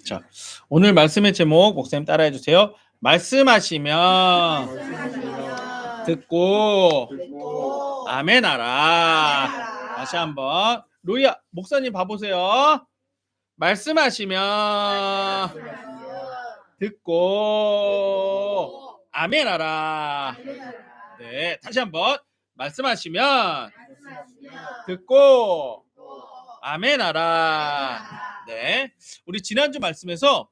자, 오늘 말씀의 제목 목사님 따라해 주세요. 말씀하시면 듣고 아멘하라. 다시 한번. 로이야, 목사님 봐보세요. 말씀하시면 듣고 아멘하라. 네, 다시 한번. 말씀하시면 듣고 아멘하라. 네, 우리 지난주 말씀에서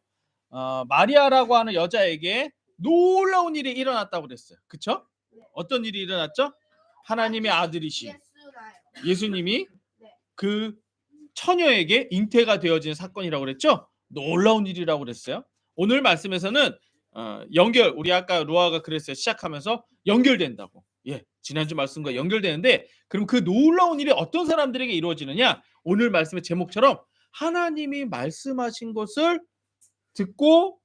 마리아라고 하는 여자에게 놀라운 일이 일어났다고 그랬어요. 그쵸? 어떤 일이 일어났죠? 하나님의 아들이신 예수님이 그 처녀에게 잉태가 되어진 사건이라고 그랬죠? 놀라운 일이라고 그랬어요. 오늘 말씀에서는 우리 아까 루아가 그랬어요. 시작하면서 연결된다고. 예, 지난주 말씀과 연결되는데, 그럼 그 놀라운 일이 어떤 사람들에게 이루어지느냐? 오늘 말씀의 제목처럼 하나님이 말씀하신 것을 듣고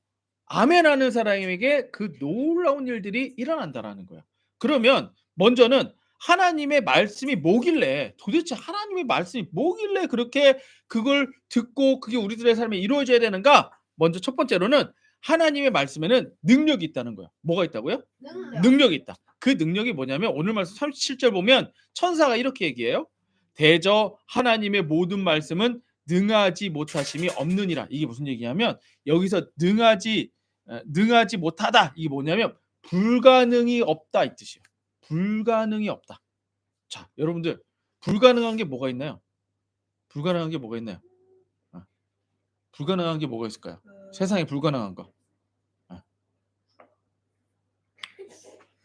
아멘하는 사람에게 그 놀라운 일들이 일어난다라는 거예요. 그러면 먼저는 하나님의 말씀이 뭐길래, 도대체 하나님의 말씀이 뭐길래 그렇게 그걸 듣고 그게 우리들의 삶에 이루어져야 되는가? 먼저 첫 번째로는 하나님의 말씀에는 능력이 있다는 거예요. 뭐가 있다고요? 능력이 있다. 그 능력이 뭐냐면 오늘 말씀 37절 보면 천사가 이렇게 얘기해요. 대저 하나님의 모든 말씀은 능하지 못하심이 없느니라. 이게 무슨 얘기냐면 여기서 능하지 못하다, 이게 뭐냐면 불가능이 없다 이 뜻이에요. 불가능이 없다. 자, 여러분들, 불가능한 게 뭐가 있나요? 불가능한 게 뭐가 있나요? 불가능한 게 뭐가 있을까요? 세상에 불가능한 거.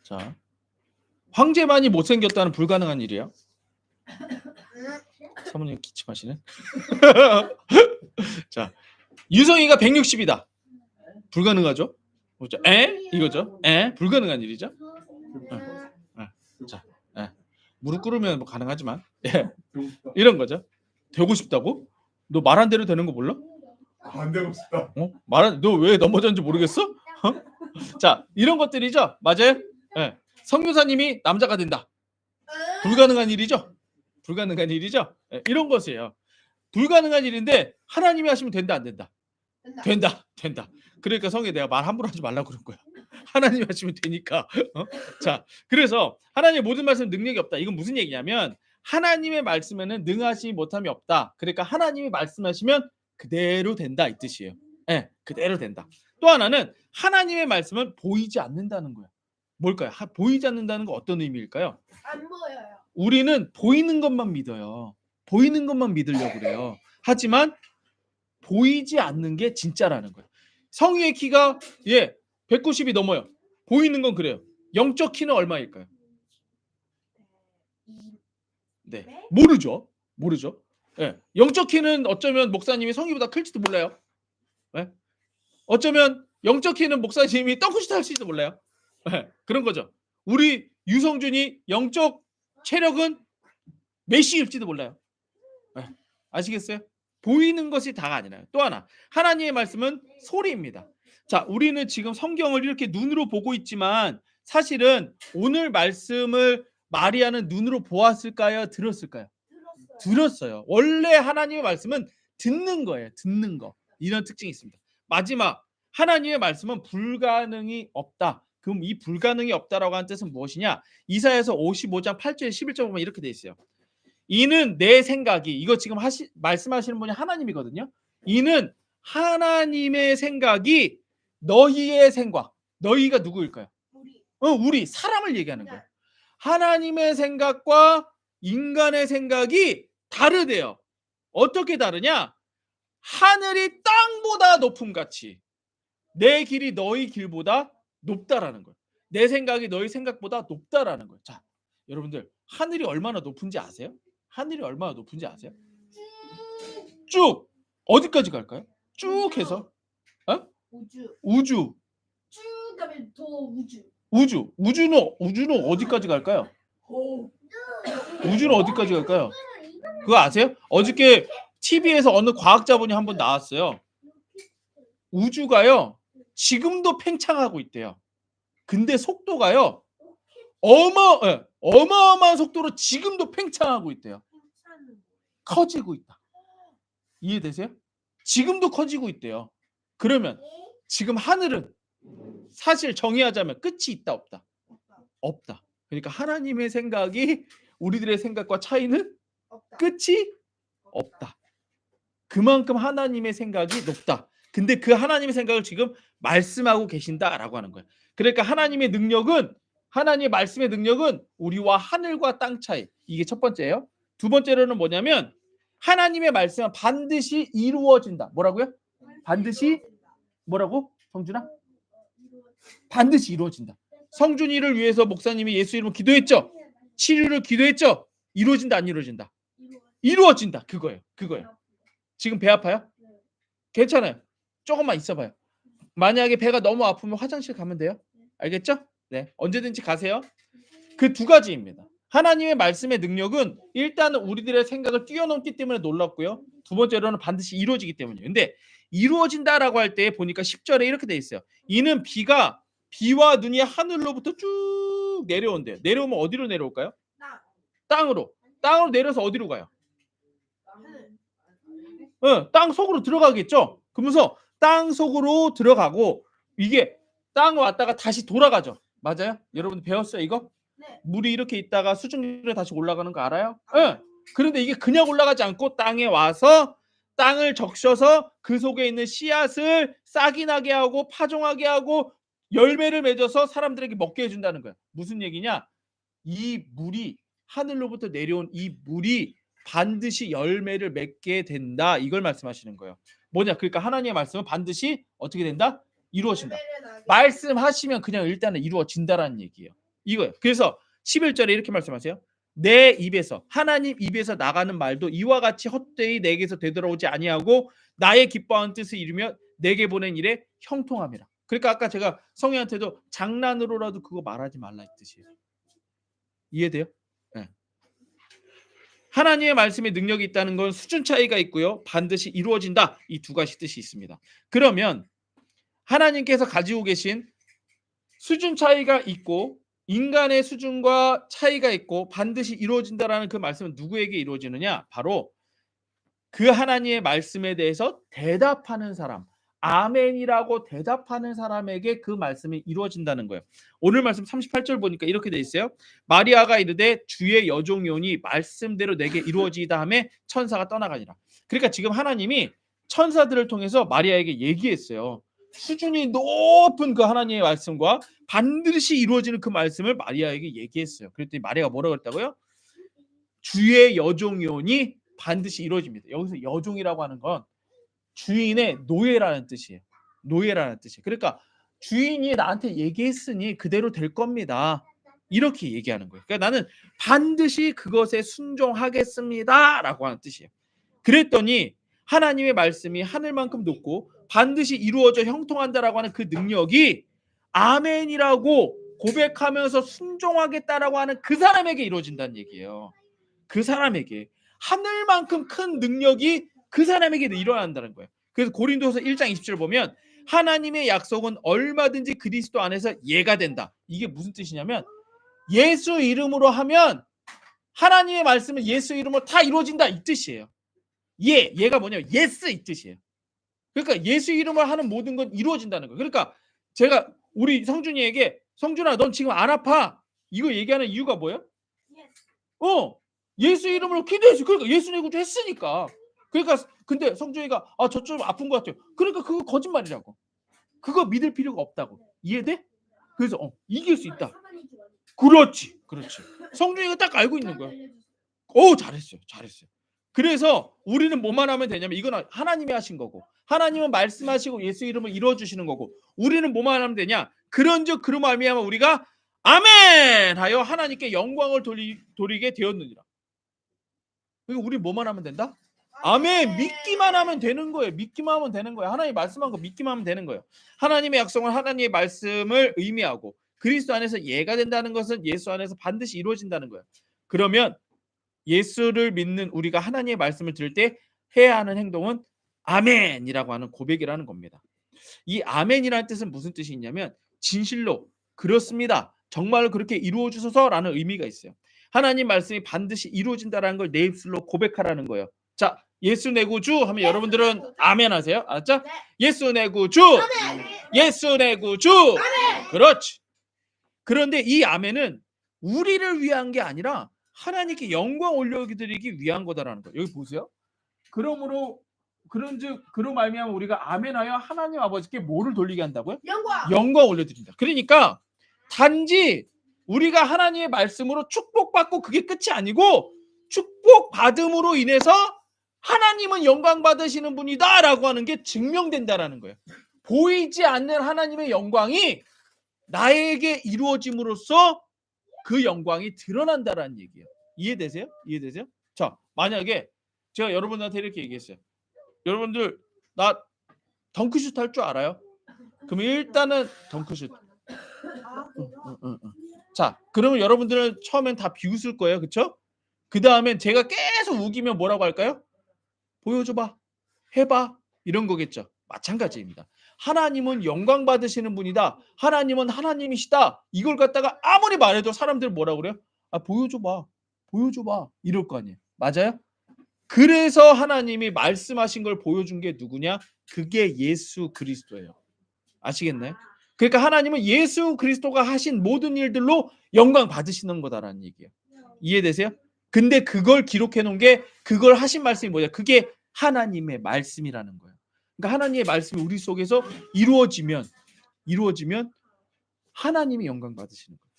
자, 황제만이 못생겼다는 불가능한 일이에요. 사모님 기침하시네. 자, 유성이가 160이다. 불가능하죠? 그렇죠? 이거죠? 불가능한 일이죠? 자, 무릎 꿇으면 뭐 가능하지만, 이런 거죠. 되고 싶다고? 너 말한 대로 되는 거 몰라? 안 되고 싶다. 너 왜 넘어졌는지 모르겠어? 자, 이런 것들이죠. 맞아요? 성교사님이 남자가 된다. 불가능한 일이죠? 불가능한 일이죠? 이런 것이에요. 불가능한 일인데 하나님이 하시면 된다, 안 된다? 된다. 그러니까 성에 내가 말 함부로 하지 말라고 그런 거야. 하나님이 하시면 되니까. 자, 그래서 하나님의 모든 말씀은 능력이 없다. 이건 무슨 얘기냐면 하나님의 말씀에는 능하시 못함이 없다. 그러니까 하나님이 말씀하시면 그대로 된다 이 뜻이에요. 그대로 된다. 또 하나는 하나님의 말씀은 보이지 않는다는 거야. 뭘까요? 보이지 않는다는 거 어떤 의미일까요? 안 보여요. 우리는 보이는 것만 믿어요. 보이는 것만 믿으려고 그래요. 하지만 보이지 않는 게 진짜라는 거예요. 성희의 키가 190이 넘어요. 보이는 건 그래요. 영적 키는 얼마일까요? 네, 모르죠. 영적 키는 어쩌면 목사님이 성희보다 클지도 몰라요. 어쩌면 영적 키는 목사님이 덩크슛 할지도 몰라요. 그런 거죠. 우리 유성준이 영적 체력은 메시일지도 몰라요. 아시겠어요? 보이는 것이 다가 아니라요. 또 하나, 하나님의 말씀은 소리입니다. 자, 우리는 지금 성경을 이렇게 눈으로 보고 있지만 사실은 오늘 말씀을 마리아는 눈으로 보았을까요? 들었을까요? 들었어요. 원래 하나님의 말씀은 듣는 거예요. 듣는 거. 이런 특징이 있습니다. 마지막, 하나님의 말씀은 불가능이 없다. 그럼 이 불가능이 없다라고 하는 뜻은 무엇이냐? 이사야서 55장 8절 11절 보면 이렇게 돼 있어요. 이는 내 생각이, 이거 지금 말씀하시는 분이 하나님이거든요. 이는 하나님의 생각이 너희의 생각. 너희가 누구일까요? 우리 사람을 얘기하는 거예요. 하나님의 생각과 인간의 생각이 다르대요. 어떻게 다르냐? 하늘이 땅보다 높음 같이 내 길이 너희 길보다 높다라는 거예요. 내 생각이 너희 생각보다 높다라는 거예요. 자, 여러분들, 하늘이 얼마나 높은지 아세요? 하늘이 얼마나 높은지 아세요? 쭉 어디까지 갈까요? 쭉 해서 우주 쭉 가면 더 우주. 우주는 어디까지 갈까요? 우주는 어디까지 갈까요? 그거 아세요? 어저께 TV에서 어느 과학자분이 한번 나왔어요. 우주가요 지금도 팽창하고 있대요. 근데 속도가요 어마어마한 속도로 지금도 팽창하고 있대요. 커지고 있다. 이해되세요? 지금도 커지고 있대요. 그러면 지금 하늘은 사실 정의하자면 끝이 있다 없다? 없다. 그러니까 하나님의 생각이 우리들의 생각과 차이는 없다. 끝이 없다. 그만큼 하나님의 생각이 높다. 근데 그 하나님의 생각을 지금 말씀하고 계신다라고 하는 거예요. 그러니까 하나님의 능력은 하나님의 말씀의 능력은 우리와 하늘과 땅 차이. 이게 첫 번째예요. 두 번째로는 뭐냐면 하나님의 말씀은 반드시 이루어진다. 뭐라고요? 반드시 뭐라고? 성준아? 반드시 이루어진다. 성준이를 위해서 목사님이 예수 이름으로 기도했죠. 치료를 기도했죠. 이루어진다 안 이루어진다? 이루어진다. 그거예요. 지금 배 아파요? 괜찮아요. 조금만 있어봐요. 만약에 배가 너무 아프면 화장실 가면 돼요. 알겠죠? 네, 언제든지 가세요. 그 두 가지입니다. 하나님의 말씀의 능력은 일단은 우리들의 생각을 뛰어넘기 때문에 놀랍고요. 두 번째로는 반드시 이루어지기 때문이에요. 근데 이루어진다라고 할 때 보니까 10절에 이렇게 돼 있어요. 이는 비와 눈이 하늘로부터 쭉 내려온대요. 내려오면 어디로 내려올까요? 땅으로 내려서 어디로 가요? 땅 속으로 들어가겠죠. 그러면서 땅 속으로 들어가고 이게 땅 왔다가 다시 돌아가죠. 맞아요? 여러분 배웠어요 이거? 네. 물이 이렇게 있다가 수증기로 다시 올라가는 거 알아요? 네. 그런데 이게 그냥 올라가지 않고 땅에 와서 땅을 적셔서 그 속에 있는 씨앗을 싹이 나게 하고 파종하게 하고 열매를 맺어서 사람들에게 먹게 해준다는 거야. 무슨 얘기냐? 이 물이 하늘로부터 내려온 이 물이 반드시 열매를 맺게 된다. 이걸 말씀하시는 거예요. 뭐냐? 그러니까 하나님의 말씀은 반드시 어떻게 된다? 이루어진다. 말씀하시면 그냥 일단은 이루어진다라는 얘기예요. 이거예요. 그래서 11절에 이렇게 말씀하세요. 내 입에서 하나님 입에서 나가는 말도 이와 같이 헛되이 내게서 되돌아오지 아니하고 나의 기뻐하는 뜻을 이루며 내게 보낸 일에 형통함이라. 그러니까 아까 제가 성희한테도 장난으로라도 그거 말하지 말라 이 뜻이에요. 이해돼요? 네. 하나님의 말씀에 능력이 있다는 건 수준 차이가 있고요. 반드시 이루어진다. 이 두 가지 뜻이 있습니다. 그러면 하나님께서 가지고 계신 수준 차이가 있고 인간의 수준과 차이가 있고 반드시 이루어진다라는 그 말씀은 누구에게 이루어지느냐? 바로 그 하나님의 말씀에 대해서 대답하는 사람, 아멘이라고 대답하는 사람에게 그 말씀이 이루어진다는 거예요. 오늘 말씀 38절 보니까 이렇게 돼 있어요. 마리아가 이르되 주의 여종이오니 말씀대로 내게 이루어지이다 하매 천사가 떠나가니라. 그러니까 지금 하나님이 천사들을 통해서 마리아에게 얘기했어요. 수준이 높은 그 하나님의 말씀과 반드시 이루어지는 그 말씀을 마리아에게 얘기했어요. 그랬더니 마리아가 뭐라고 했다고요? 주의 여종이오니 반드시 이루어집니다. 여기서 여종이라고 하는 건 주인의 노예라는 뜻이에요. 노예라는 뜻이에요. 그러니까 주인이 나한테 얘기했으니 그대로 될 겁니다. 이렇게 얘기하는 거예요. 그러니까 나는 반드시 그것에 순종하겠습니다라고 하는 뜻이에요. 그랬더니 하나님의 말씀이 하늘만큼 높고 반드시 이루어져 형통한다라고 하는 그 능력이 아멘이라고 고백하면서 순종하겠다라고 하는 그 사람에게 이루어진다는 얘기예요. 그 사람에게 하늘만큼 큰 능력이 그 사람에게 일어난다는 거예요. 그래서 고린도서 1장 20절 보면 하나님의 약속은 얼마든지 그리스도 안에서 예가 된다. 이게 무슨 뜻이냐면 예수 이름으로 하면 하나님의 말씀은 예수 이름으로 다 이루어진다 이 뜻이에요. 얘가 뭐냐면 예스 이 뜻이에요. 그러니까 예수 이름으로 하는 모든 건 이루어진다는 거예요. 그러니까 제가 우리 성준이에게 성준아 넌 지금 안 아파 이거 얘기하는 이유가 뭐예요? 예수 이름으로 기도했어. 그러니까 예수님 구조 했으니까. 그러니까 근데 성준이가 저 좀 아픈 것 같아요. 그러니까 그거 거짓말이라고. 그거 믿을 필요가 없다고. 이해돼? 그래서 이길 수 있다. 그렇지. 성준이가 딱 알고 있는 거야. 잘했어요. 그래서 우리는 뭐만 하면 되냐면 이건 하나님이 하신 거고 하나님은 말씀하시고 예수 이름을 이루어주시는 거고 우리는 뭐만 하면 되냐? 그런즉 그로 말미암아 우리가 아멘 하여 하나님께 영광을 돌리게 되었느니라. 그러니까 우리 뭐만 하면 된다? 아멘. 믿기만 하면 되는 거예요. 하나님 말씀한 거 믿기만 하면 되는 거예요. 하나님의 약속은 하나님의 말씀을 의미하고 그리스도 안에서 예가 된다는 것은 예수 안에서 반드시 이루어진다는 거예요. 그러면 예수를 믿는 우리가 하나님의 말씀을 들을 때 해야 하는 행동은 아멘이라고 하는 고백이라는 겁니다. 이 아멘이라는 뜻은 무슨 뜻이 있냐면 진실로 그렇습니다. 정말 그렇게 이루어 주소서라는 의미가 있어요. 하나님 말씀이 반드시 이루어진다라는 걸 내 입술로 고백하라는 거예요. 자, 예수 내 구주 하면 여러분들은 아멘 하세요. 알았죠? 네. 예수 내 구주. 아멘. 예수 내 구주. 아멘. 그렇지. 그런데 이 아멘은 우리를 위한 게 아니라 하나님께 영광 올려드리기 위한 거다라는 거예요. 여기 보세요. 그러므로 그런즉 그로 말미암아 우리가 아멘하여 하나님 아버지께 뭐를 돌리게 한다고요? 영광. 영광 올려드린다. 그러니까 단지 우리가 하나님의 말씀으로 축복받고 그게 끝이 아니고 축복받음으로 인해서 하나님은 영광 받으시는 분이다라고 하는 게 증명된다라는 거예요. 보이지 않는 하나님의 영광이 나에게 이루어짐으로써 그 영광이 드러난다라는 얘기예요. 이해되세요? 이해되세요? 자, 만약에 제가 여러분한테 이렇게 얘기했어요. 여러분들 나 덩크슛 할 줄 알아요? 그럼 일단은 덩크슛. 자, 그러면 여러분들은 처음엔 다 비웃을 거예요. 그렇죠? 그 다음엔 제가 계속 우기면 뭐라고 할까요? 보여줘봐. 해봐. 이런 거겠죠. 마찬가지입니다. 하나님은 영광 받으시는 분이다. 하나님은 하나님이시다. 이걸 갖다가 아무리 말해도 사람들 뭐라고 그래요? 아, 보여줘봐. 보여줘봐. 이럴 거 아니에요. 맞아요? 그래서 하나님이 말씀하신 걸 보여준 게 누구냐? 그게 예수 그리스도예요. 아시겠나요? 그러니까 하나님은 예수 그리스도가 하신 모든 일들로 영광 받으시는 거다라는 얘기예요. 이해되세요? 근데 그걸 기록해 놓은 게 그걸 하신 말씀이 뭐냐? 그게 하나님의 말씀이라는 거예요. 그러니까 하나님의 말씀이 우리 속에서 이루어지면 하나님이 영광 받으시는 거예요.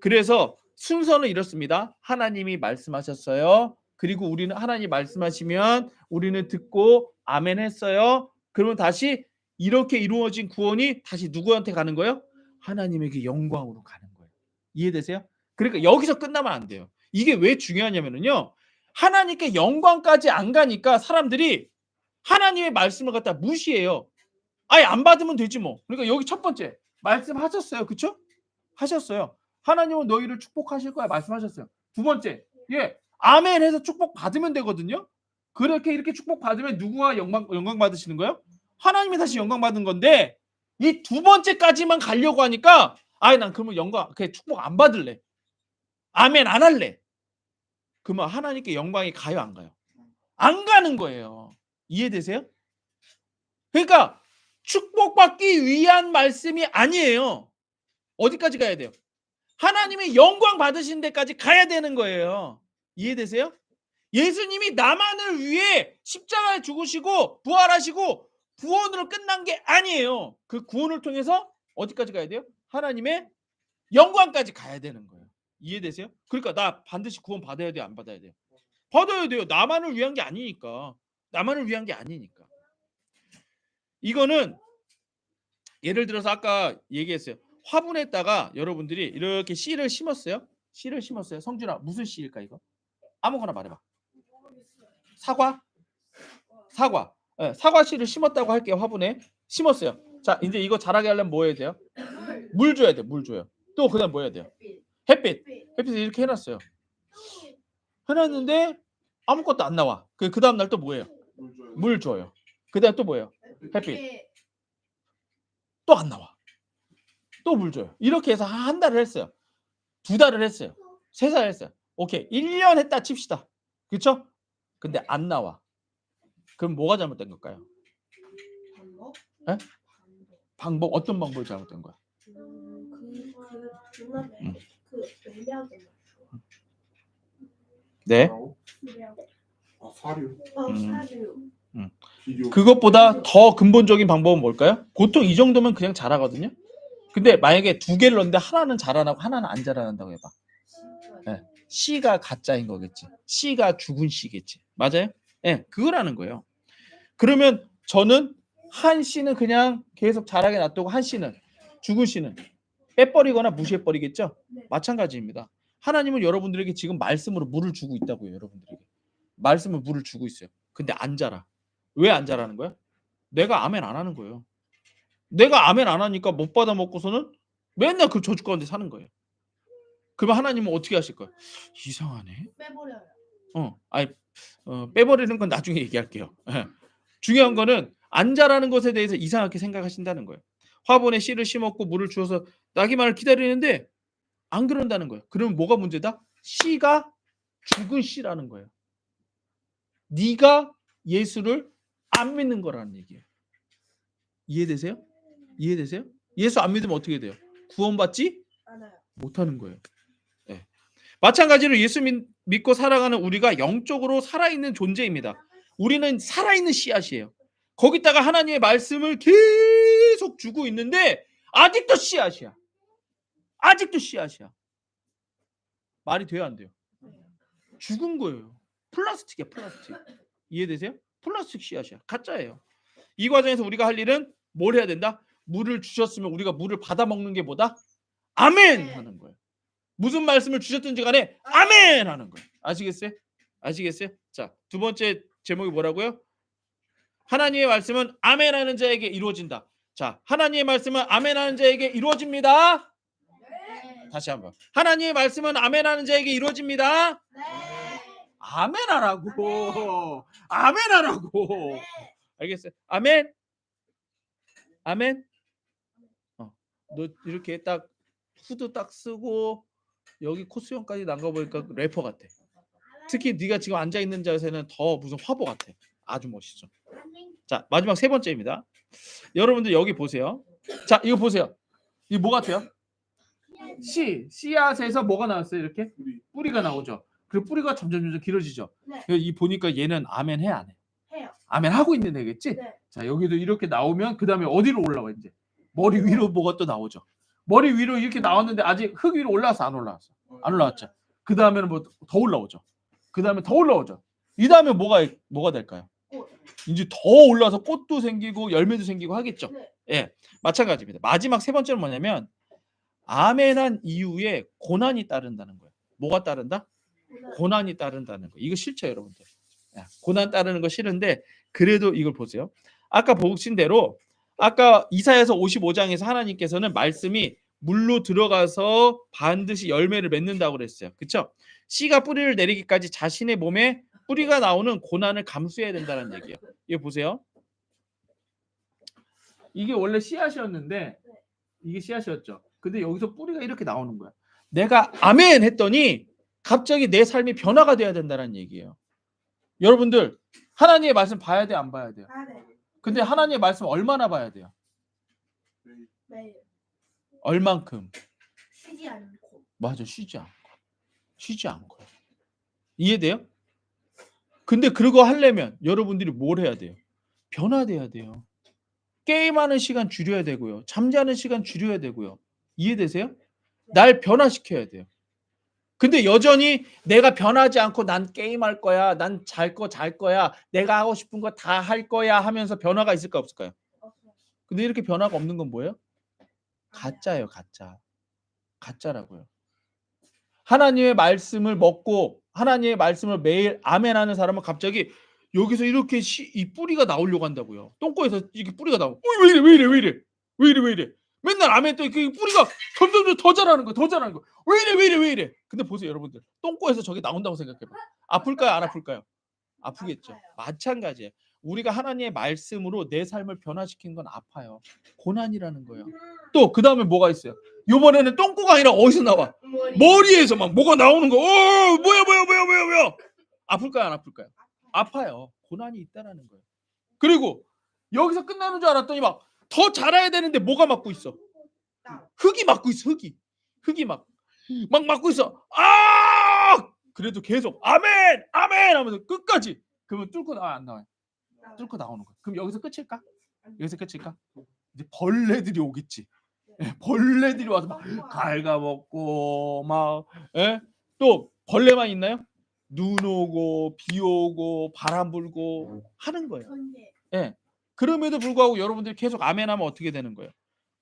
그래서 순서는 이렇습니다. 하나님이 말씀하셨어요. 그리고 우리는 하나님이 말씀하시면 우리는 듣고 아멘 했어요. 그러면 다시 이렇게 이루어진 구원이 다시 누구한테 가는 거예요? 하나님에게 영광으로 가는 거예요. 이해되세요? 그러니까 여기서 끝나면 안 돼요. 이게 왜 중요하냐면요. 하나님께 영광까지 안 가니까 사람들이 하나님의 말씀을 갖다 무시해요. 아예 안 받으면 되지 뭐. 그러니까 여기 첫 번째 말씀하셨어요. 그렇죠? 하셨어요. 하나님은 너희를 축복하실 거야 말씀하셨어요. 두 번째, 아멘 해서 축복 받으면 되거든요. 그렇게 이렇게 축복 받으면 누구가 영광 받으시는 거예요? 하나님이 다시 영광 받은 건데 이 두 번째까지만 가려고 하니까 난 그러면 그냥 축복 안 받을래. 아멘 안 할래. 그러면 하나님께 영광이 가요 안 가요? 안 가는 거예요. 이해되세요? 그러니까 축복받기 위한 말씀이 아니에요. 어디까지 가야 돼요? 하나님의 영광 받으신 데까지 가야 되는 거예요. 이해되세요? 예수님이 나만을 위해 십자가에 죽으시고 부활하시고 구원으로 끝난 게 아니에요. 그 구원을 통해서 어디까지 가야 돼요? 하나님의 영광까지 가야 되는 거예요. 이해되세요? 그러니까 나 반드시 구원 받아야 돼요? 안 받아야 돼요? 받아야 돼요. 나만을 위한 게 아니니까. 나만을 위한 게 아니니까. 이거는 예를 들어서 아까 얘기했어요. 화분에다가 여러분들이 이렇게 씨를 심었어요. 씨를 심었어요. 성준아, 무슨 씨일까 이거? 아무거나 말해봐. 사과? 사과. 사과 씨를 심었다고 할게요. 화분에 심었어요. 자, 이제 이거 자라게 하려면 뭐 해야 돼요? 물 줘야 돼. 물 줘요. 또 그다음 뭐 해야 돼요? 햇빛. 햇빛을 이렇게 해놨어요. 해놨는데 아무것도 안 나와. 그 다음 날 또 뭐예요? 물 줘요. 그다음 또 뭐예요? 햇빛. 또 안 나와. 또 물 줘요. 이렇게 해서 한 달을 했어요. 2달을 했어요. 3달 했어요. 오케이. 1년 했다 칩시다. 그렇죠? 근데 안 나와. 그럼 뭐가 잘못된 걸까요? 방법 어떤 방법이 잘못된 거야? 네. 사료. 그것보다 더 근본적인 방법은 뭘까요? 보통 이 정도면 그냥 자라거든요. 근데 만약에 2개를 넣는데 하나는 자라나고 하나는 안 자라난다고 해봐. 네. 씨가 가짜인 거겠지. 씨가 죽은 씨겠지. 맞아요? 네, 그거라는 거예요. 그러면 저는 한 씨는 그냥 계속 자라게 놔두고 한 씨는 죽은 씨는 빼버리거나 무시해버리겠죠? 네. 마찬가지입니다. 하나님은 여러분들에게 지금 말씀으로 물을 주고 있다고요. 여러분들에게. 말씀으로 물을 주고 있어요. 근데 안 자라. 왜 안 자라는 거야? 내가 아멘 안 하는 거예요. 내가 아멘 안 하니까 못 받아 먹고서는 맨날 그 저주 가운데 사는 거예요. 그러면 하나님은 어떻게 하실 거예요? 이상하네. 빼버려요. 빼버리는 건 나중에 얘기할게요. 중요한 거는 안 자라는 것에 대해서 이상하게 생각하신다는 거예요. 화분에 씨를 심었고 물을 주어서 나기만을 기다리는데 안 그런다는 거예요. 그러면 뭐가 문제다? 씨가 죽은 씨라는 거예요. 네가 예수를 안 믿는 거라는 얘기예요. 이해되세요? 이해되세요? 예수 안 믿으면 어떻게 돼요? 구원받지 알아요. 못하는 거예요. 네. 마찬가지로 예수 믿고 살아가는 우리가 영적으로 살아있는 존재입니다. 우리는 살아있는 씨앗이에요. 거기다가 하나님의 말씀을 계속 주고 있는데 아직도 씨앗이야. 아직도 씨앗이야. 말이 돼요, 안 돼요? 죽은 거예요. 플라스틱이야, 플라스틱. 이해되세요? 플라스틱 씨앗이야. 가짜예요. 이 과정에서 우리가 할 일은 뭘 해야 된다? 물을 주셨으면 우리가 물을 받아 먹는 게 뭐다? 아멘 하는 거예요. 무슨 말씀을 주셨든지 간에 아멘 하는 거예요. 아시겠어요? 아시겠어요? 자, 두 번째 제목이 뭐라고요? 하나님의 말씀은 아멘 하는 자에게 이루어진다. 자, 하나님의 말씀은 아멘 하는 자에게 이루어집니다. 네. 다시 한번. 하나님의 말씀은 아멘 하는 자에게 이루어집니다. 네. 아멘 하라고. 아멘 하라고. 알겠어요? 아멘. 아멘. 너 이렇게 딱 후드 딱 쓰고 여기 콧수염까지 난 거 보니까 래퍼 같아. 특히 네가 지금 앉아 있는 자세는 더 무슨 화보 같아. 아주 멋있어. 자, 마지막 세 번째입니다. 여러분들 여기 보세요. 자, 이거 보세요. 이거 뭐 같아요? 씨앗에서 뭐가 나왔어요? 이렇게 뿌리가 나오죠. 그리고 뿌리가 점점 길어지죠. 네. 이 보니까 얘는 아멘 해 안 해? 해요. 아멘 하고 있는 애겠지? 네. 자, 여기도 이렇게 나오면 그 다음에 어디로 올라와 이제? 머리 위로 뭐가 또 나오죠. 머리 위로 이렇게 나왔는데 아직 흙 위로 올라왔어? 안 올라왔어? 안 올라왔죠. 그 다음에는 뭐 더 올라오죠. 그 다음에 더 올라오죠. 이 다음에 뭐가 될까요? 꽃. 이제 더 올라서 꽃도 생기고 열매도 생기고 하겠죠. 네. 예, 마찬가지입니다. 마지막 세 번째는 뭐냐면 아멘한 이후에 고난이 따른다는 거예요. 뭐가 따른다? 고난이 따른다는 거. 이거 싫죠, 여러분들. 고난 따르는 거 싫은데 그래도 이걸 보세요. 아까 보신 대로 아까 이사야서 55장에서 하나님께서는 말씀이 물로 들어가서 반드시 열매를 맺는다고 그랬어요. 그렇죠? 씨가 뿌리를 내리기까지 자신의 몸에 뿌리가 나오는 고난을 감수해야 된다는 얘기예요. 이거 보세요. 이게 원래 씨앗이었는데 이게 씨앗이었죠. 근데 여기서 뿌리가 이렇게 나오는 거야. 내가 아멘 했더니 갑자기 내 삶이 변화가 돼야 된다는 얘기예요. 여러분들 하나님의 말씀 봐야 돼, 안 봐야 돼요? 아, 네. 근데 하나님의 말씀 얼마나 봐야 돼요? 매일 얼만큼? 쉬지 않고. 맞아, 쉬지 않고. 쉬지 않고. 이해돼요? 근데 그거 하려면 여러분들이 뭘 해야 돼요? 변화돼야 돼요. 게임하는 시간 줄여야 되고요. 잠자는 시간 줄여야 되고요. 이해되세요? 날 변화시켜야 돼요. 근데 여전히 내가 변하지 않고 난 게임할 거야. 난 잘 거야. 내가 하고 싶은 거 다 할 거야 하면서 변화가 있을까 없을까요? 없어요. 근데 이렇게 변화가 없는 건 뭐예요? 가짜예요, 가짜. 가짜라고요. 하나님의 말씀을 먹고 하나님의 말씀을 매일 아멘하는 사람은 갑자기 여기서 이렇게 이 뿌리가 나오려고 한다고요. 똥꼬에서 이렇게 뿌리가 나오. 왜 이래? 맨날 아멘 또 그 뿌리가 점점 더 자라는 거, 더 자라는 거. 왜 이래? 근데 보세요, 여러분들. 똥꼬에서 저게 나온다고 생각해봐. 아플까요, 안 아플까요? 아프겠죠. 아파요. 마찬가지예요. 우리가 하나님의 말씀으로 내 삶을 변화시킨 건 아파요. 고난이라는 거예요. 또 그 다음에 뭐가 있어요? 이번에는 똥꼬가 아니라 어디서 나와? 머리에서 막 뭐가 나오는 거. 뭐야? 아플까요, 안 아플까요? 아파요. 고난이 있다라는 거예요. 그리고 여기서 끝나는 줄 알았더니 막 더 자라야 되는데 뭐가 막고 있어? 흙이 막고 있어. 흙이 막 막고 있어. 그래도 계속 아멘 하면서 끝까지. 그러면 뚫고 나와, 안 나와요? 뚫고 나오는 거예요. 그럼 여기서 끝일까? 이제 벌레들이 오겠지. 벌레들이 와서 막 갉아먹고 막 또 벌레만 있나요? 눈 오고 비 오고 바람 불고 하는 거예요. 예. 그럼에도 불구하고 여러분들이 계속 아멘하면 어떻게 되는 거예요?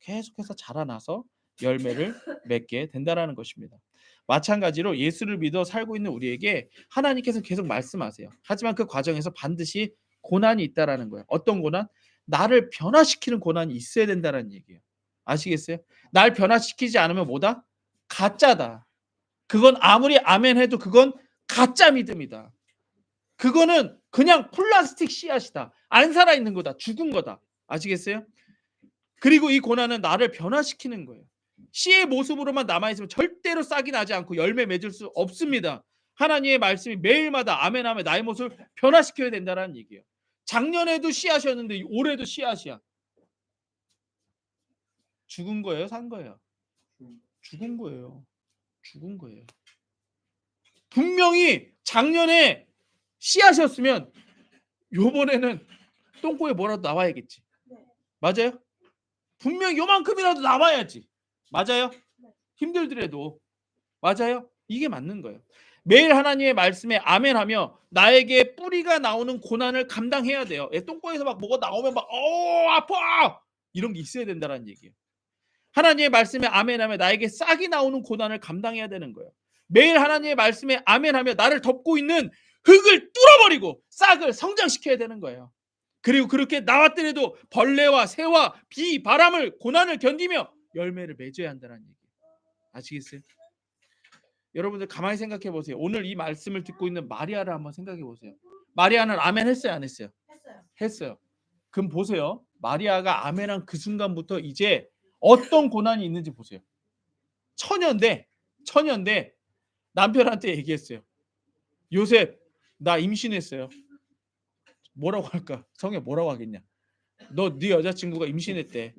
계속해서 자라나서 열매를 맺게 된다라는 것입니다. 마찬가지로 예수를 믿어 살고 있는 우리에게 하나님께서 계속 말씀하세요. 하지만 그 과정에서 반드시 고난이 있다라는 거예요. 어떤 고난? 나를 변화시키는 고난이 있어야 된다는 얘기예요. 아시겠어요? 날 변화시키지 않으면 뭐다? 가짜다. 그건 아무리 아멘 해도 그건 가짜 믿음이다. 그거는 그냥 플라스틱 씨앗이다. 안 살아있는 거다. 죽은 거다. 아시겠어요? 그리고 이 고난은 나를 변화시키는 거예요. 씨의 모습으로만 남아있으면 절대로 싹이 나지 않고 열매 맺을 수 없습니다. 하나님의 말씀이 매일마다 아멘하며 나의 모습을 변화시켜야 된다는 얘기예요. 작년에도 씨앗이었는데 올해도 씨앗이야. 죽은 거예요, 산 거예요? 죽은 거예요. 죽은 거예요. 분명히 작년에 씨앗이었으면 요번에는 똥꼬에 뭐라도 나와야겠지. 맞아요? 분명히 요만큼이라도 나와야지. 맞아요? 힘들더라도. 맞아요? 이게 맞는 거예요. 매일 하나님의 말씀에 아멘하며 나에게 뿌리가 나오는 고난을 감당해야 돼요. 똥꼬에서 막 뭐가 나오면 막 아파! 이런 게 있어야 된다는 얘기예요. 하나님의 말씀에 아멘하며 나에게 싹이 나오는 고난을 감당해야 되는 거예요. 매일 하나님의 말씀에 아멘하며 나를 덮고 있는 흙을 뚫어버리고 싹을 성장시켜야 되는 거예요. 그리고 그렇게 나왔더라도 벌레와 새와 비, 바람을, 고난을 견디며 열매를 맺어야 한다는 얘기예요. 아시겠어요? 여러분들 가만히 생각해 보세요. 오늘 이 말씀을 듣고 있는 마리아를 한번 생각해 보세요. 마리아는 아멘 했어요, 안 했어요? 했어요. 그럼 보세요. 마리아가 아멘한 그 순간부터 이제 어떤 고난이 있는지 보세요. 처녀인데 남편한테 얘기했어요. 요셉, 나 임신했어요. 뭐라고 할까? 성에 뭐라고 하겠냐? 네 여자친구가 임신했대.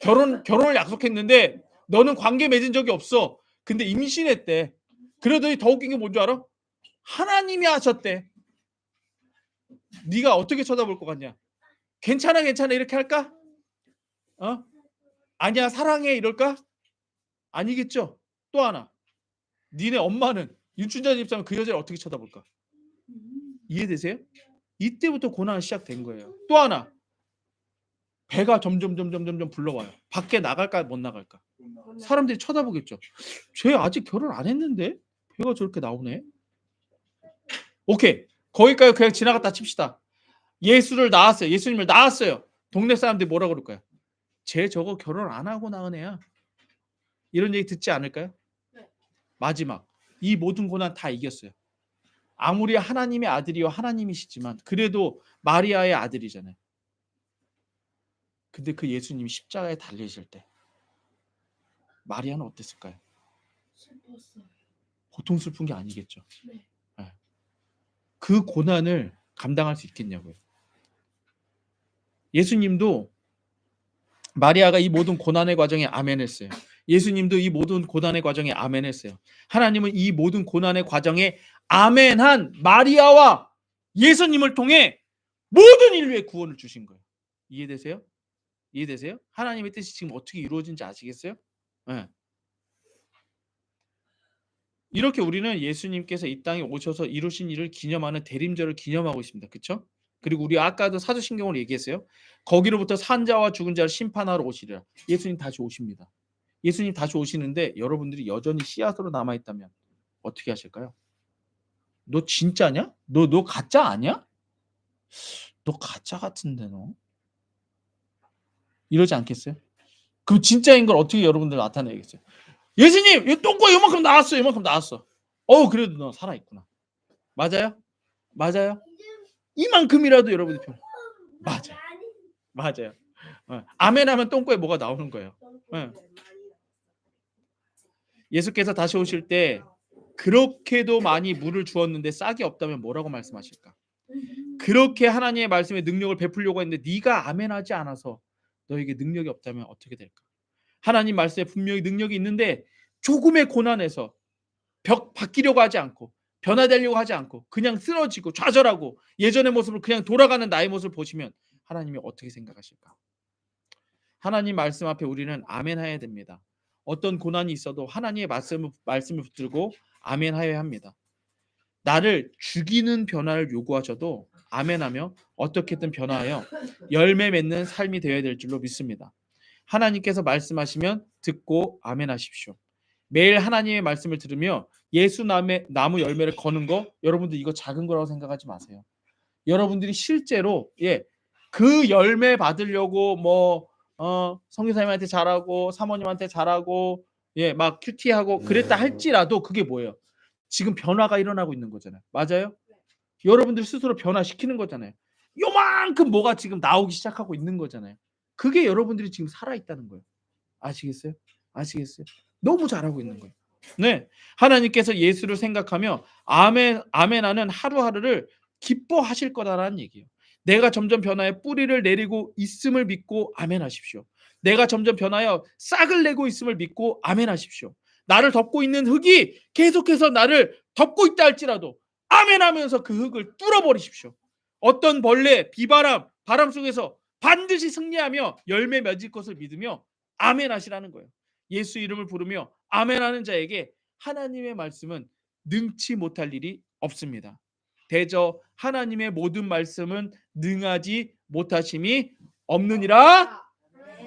결혼을 약속했는데 너는 관계 맺은 적이 없어. 근데 임신했대. 그러더니 더 웃긴 게 뭔지 알아? 하나님이 하셨대. 네가 어떻게 쳐다볼 것 같냐? 괜찮아 이렇게 할까? 아니야 사랑해 이럴까? 아니겠죠. 또 하나, 니네 엄마는 윤춘자 집사는 그 여자를 어떻게 쳐다볼까? 이해되세요? 이때부터 고난이 시작된 거예요. 또 하나, 배가 점점 불러와요. 밖에 나갈까 못 나갈까? 사람들이 쳐다보겠죠. 쟤 아직 결혼 안 했는데 배가 저렇게 나오네. 오케이, 거기까지 그냥 지나갔다 칩시다. 예수님을 낳았어요. 동네 사람들이 뭐라 그럴까요? 쟤 저거 결혼 안 하고 낳은 애야. 이런 얘기 듣지 않을까요? 마지막 이 모든 고난 다 이겼어요. 아무리 하나님의 아들이요 하나님이시지만 그래도 마리아의 아들이잖아요. 근데 그 예수님이 십자가에 달리실 때 마리아는 어땠을까요? 슬펐어요. 보통 슬픈 게 아니겠죠. 네. 그 고난을 감당할 수 있겠냐고요. 예수님도 마리아가 이 모든 고난의 과정에 아멘했어요. 예수님도 이 모든 고난의 과정에 아멘했어요. 하나님은 이 모든 고난의 과정에 아멘한 마리아와 예수님을 통해 모든 인류의 구원을 주신 거예요. 이해되세요? 하나님의 뜻이 지금 어떻게 이루어진지 아시겠어요? 네. 이렇게 우리는 예수님께서 이 땅에 오셔서 이루신 일을 기념하는 대림절을 기념하고 있습니다. 그렇죠? 그리고 우리 아까도 사도신경을 얘기했어요. 거기로부터 산 자와 죽은 자를 심판하러 오시리라. 예수님 다시 오십니다. 예수님 다시 오시는데 여러분들이 여전히 씨앗으로 남아있다면 어떻게 하실까요? 너 진짜냐? 너 가짜 아니야? 너 가짜 같은데 너? 이러지 않겠어요? 그럼 진짜인 걸 어떻게 여러분들 나타내겠어요? 예수님, 이 똥꼬 이만큼 나왔어. 그래도 너 살아있구나. 맞아요? 이만큼이라도 여러분들 맞아요. 아멘하면 똥꼬에 뭐가 나오는 거예요. 예수께서 다시 오실 때 그렇게도 많이 물을 주었는데 싹이 없다면 뭐라고 말씀하실까? 그렇게 하나님의 말씀에 능력을 베풀려고 했는데 네가 아멘하지 않아서 너에게 능력이 없다면 어떻게 될까? 하나님 말씀에 분명히 능력이 있는데 조금의 고난에서 바뀌려고 하지 않고 변화되려고 하지 않고 그냥 쓰러지고 좌절하고 예전의 모습을 그냥 돌아가는 나의 모습을 보시면 하나님이 어떻게 생각하실까? 하나님 말씀 앞에 우리는 아멘해야 됩니다. 어떤 고난이 있어도 하나님의 말씀을 붙들고 아멘하여야 합니다. 나를 죽이는 변화를 요구하셔도 아멘하며 어떻게든 변화하여 열매 맺는 삶이 되어야 될 줄로 믿습니다. 하나님께서 말씀하시면 듣고 아멘하십시오. 매일 하나님의 말씀을 들으며 예수 나무 열매를 거는 거 여러분들 이거 작은 거라고 생각하지 마세요. 여러분들이 실제로 그 열매 받으려고 성교사님한테 잘하고 사모님한테 잘하고 막 큐티하고 그랬다 할지라도 그게 뭐예요? 지금 변화가 일어나고 있는 거잖아요. 맞아요? 여러분들 스스로 변화시키는 거잖아요. 요만큼 뭐가 지금 나오기 시작하고 있는 거잖아요. 그게 여러분들이 지금 살아있다는 거예요. 아시겠어요? 너무 잘하고 있는 거예요. 네, 하나님께서 예수를 생각하며 아멘하는 하루하루를 기뻐하실 거다라는 얘기예요. 내가 점점 변화해 뿌리를 내리고 있음을 믿고 아멘하십시오. 내가 점점 변하여 싹을 내고 있음을 믿고 아멘하십시오. 나를 덮고 있는 흙이 계속해서 나를 덮고 있다 할지라도 아멘하면서 그 흙을 뚫어버리십시오. 어떤 벌레, 비바람, 바람 속에서 반드시 승리하며 열매 맺을 것을 믿으며 아멘하시라는 거예요. 예수 이름을 부르며 아멘하는 자에게 하나님의 말씀은 능치 못할 일이 없습니다. 대저 하나님의 모든 말씀은 능하지 못하심이 없느니라.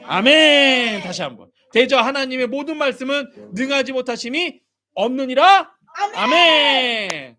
아멘. 다시 한번. 대저 하나님의 모든 말씀은 능하지 못하심이 없느니라. 아멘.